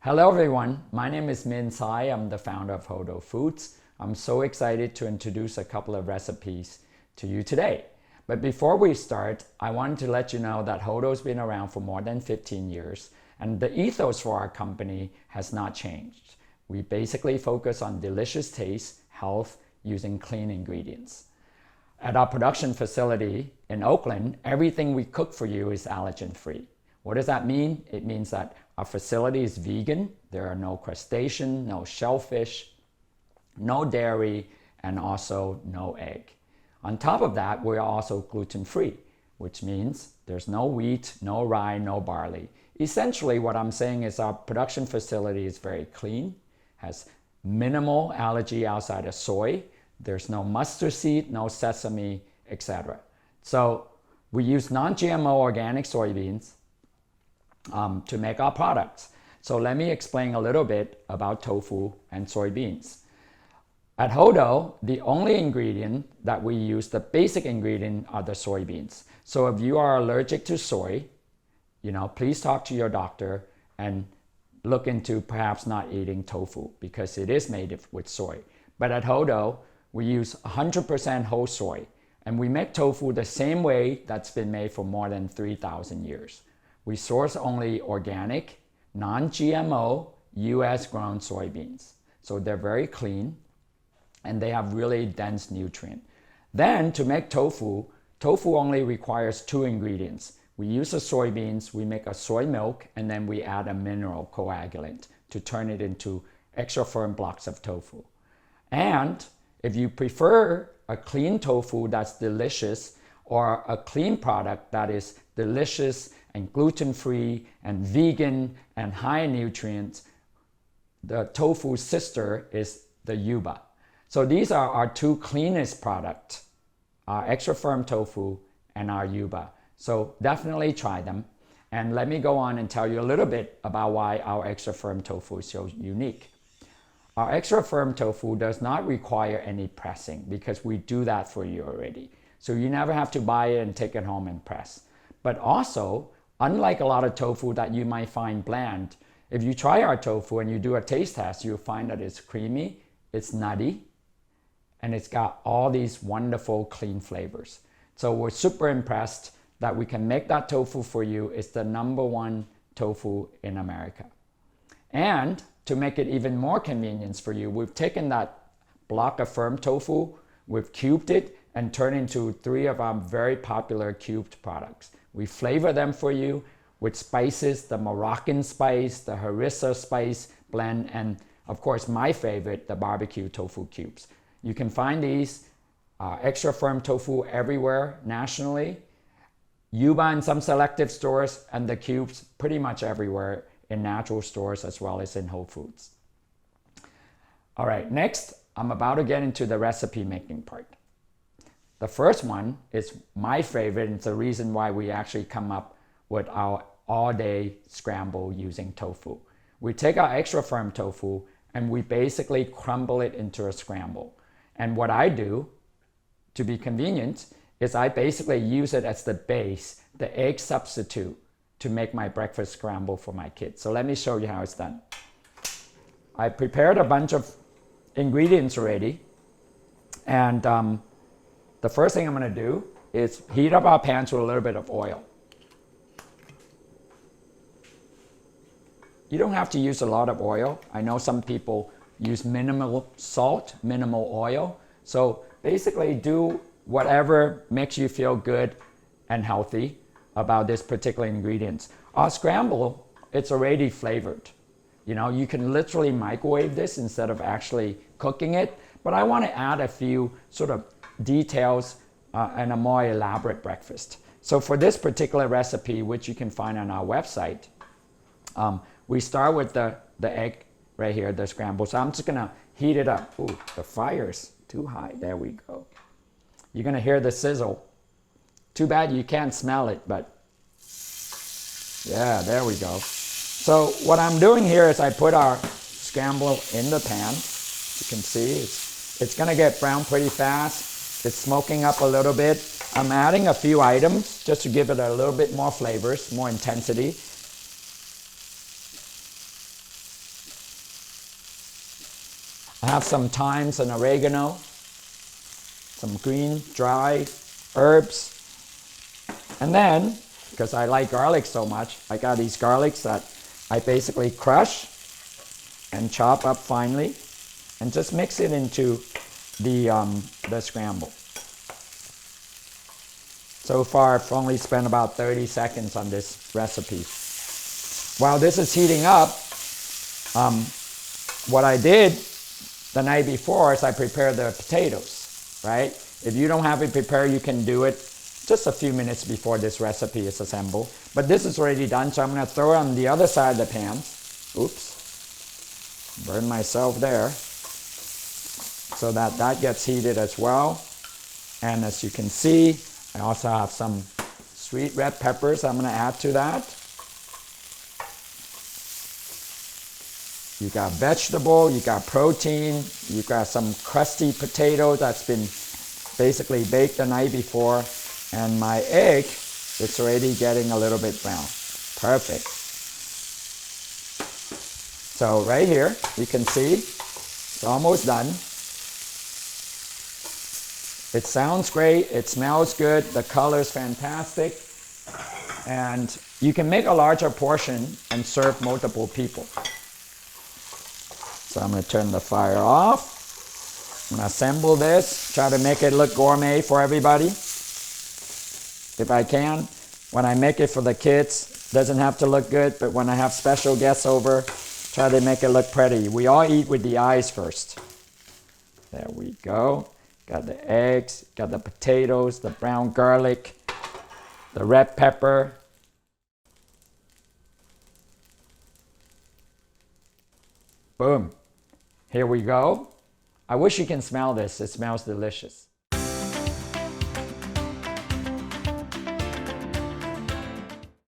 Hello everyone, my name is Minh Tsai. I'm the founder of Hodo Foods. I'm so excited to introduce a couple of recipes to you today. But before we start, I wanted to let you know that Hodo's been around for more than 15 years and the ethos for our company has not changed. We basically focus on delicious taste, health, using clean ingredients. At our production facility in Oakland, everything we cook for you is allergen-free. What does that mean? It means that our facility is vegan. There are no crustacean, no shellfish, no dairy, and also no egg. On top of that, we're also gluten-free, which means there's no wheat, no rye, no barley. Essentially, what I'm saying is our production facility is very clean, has minimal allergy outside of soy. There's no mustard seed, no sesame, etc. So we use non-GMO organic soybeans to make our products. So let me explain a little bit about tofu and soybeans. At Hodo, the only ingredient that we use, the basic ingredient, are the soybeans. So if you are allergic to soy, please talk to your doctor and look into perhaps not eating tofu because it is made with soy. But at Hodo, we use 100% whole soy, and we make tofu the same way that's been made for more than 3,000 years. We source only organic, non-GMO, US-grown soybeans. So they're very clean and they have really dense nutrient. Then to make tofu, tofu only requires two ingredients. We use the soybeans, we make a soy milk, and then we add a mineral coagulant to turn it into extra firm blocks of tofu. And if you prefer a clean tofu that's delicious or a clean product that is delicious and gluten-free and vegan and high in nutrients, the tofu sister is the yuba. So these are our two cleanest products, our extra firm tofu and our yuba. So definitely try them. And let me go on and tell you a little bit about why our extra firm tofu is so unique. Our extra firm tofu does not require any pressing because we do that for you already. So you never have to buy it and take it home and press. But also, unlike a lot of tofu that you might find bland, if you try our tofu and you do a taste test, you'll find that it's creamy, it's nutty, and it's got all these wonderful clean flavors. So we're super impressed that we can make that tofu for you. It's the #1 tofu in America. And to make it even more convenient for you, we've taken that block of firm tofu, we've cubed it, and turned into 3 of our very popular cubed products. We flavor them for you with spices, the Moroccan spice, the harissa spice blend, and of course my favorite, the barbecue tofu cubes. You can find these extra firm tofu everywhere nationally, yuba in some selective stores, and the cubes pretty much everywhere in natural stores as well as in Whole Foods. All right, next I'm about to get into the recipe making part. The first one is my favorite, and it's the reason why we actually come up with our all-day scramble using tofu. We take our extra firm tofu and we basically crumble it into a scramble. And what I do, to be convenient, is I basically use it as the base, the egg substitute, to make my breakfast scramble for my kids. So let me show you how it's done. I prepared a bunch of ingredients already, and the first thing I'm going to do is heat up our pans with a little bit of oil. You don't have to use a lot of oil. I know some people use minimal salt, minimal oil. So basically do whatever makes you feel good and healthy about this particular ingredient. Our scramble, it's already flavored. You can literally microwave this instead of actually cooking it, but I want to add a few sort of details and a more elaborate breakfast. So for this particular recipe, which you can find on our website, we start with the egg right here, the scramble. So I'm just gonna heat it up. Ooh, the fire's too high. There we go. You're gonna hear the sizzle. Too bad you can't smell it, but yeah, there we go. So what I'm doing here is I put our scramble in the pan. You can see it's gonna get brown pretty fast. It's smoking up a little bit. I'm adding a few items just to give it a little bit more flavors, more intensity. I have some thyme and oregano, some green dry herbs. And then, because I like garlic so much, I got these garlics that I basically crush and chop up finely and just mix it into the scramble. So far, I've only spent about 30 seconds on this recipe. While this is heating up, what I did the night before is I prepared the potatoes, right? If you don't have it prepared, you can do it just a few minutes before this recipe is assembled. But this is already done, so I'm going to throw it on the other side of the pan. Oops, burned myself there. So that gets heated as well. And as you can see, I also have some sweet red peppers I'm going to add to that. You got vegetable, you got protein, you got some crusty potato that's been basically baked the night before, and my egg is already getting a little bit brown. Perfect. So right here, you can see it's almost done. It sounds great, it smells good, the color is fantastic, and you can make a larger portion and serve multiple people. So I'm going to turn the fire off. I'm going to assemble this, try to make it look gourmet for everybody. If I can. When I make it for the kids, it doesn't have to look good, but when I have special guests over, try to make it look pretty. We all eat with the eyes first. There we go. Got the eggs, got the potatoes, the brown garlic, the red pepper. Boom. Here we go. I wish you can smell this. It smells delicious.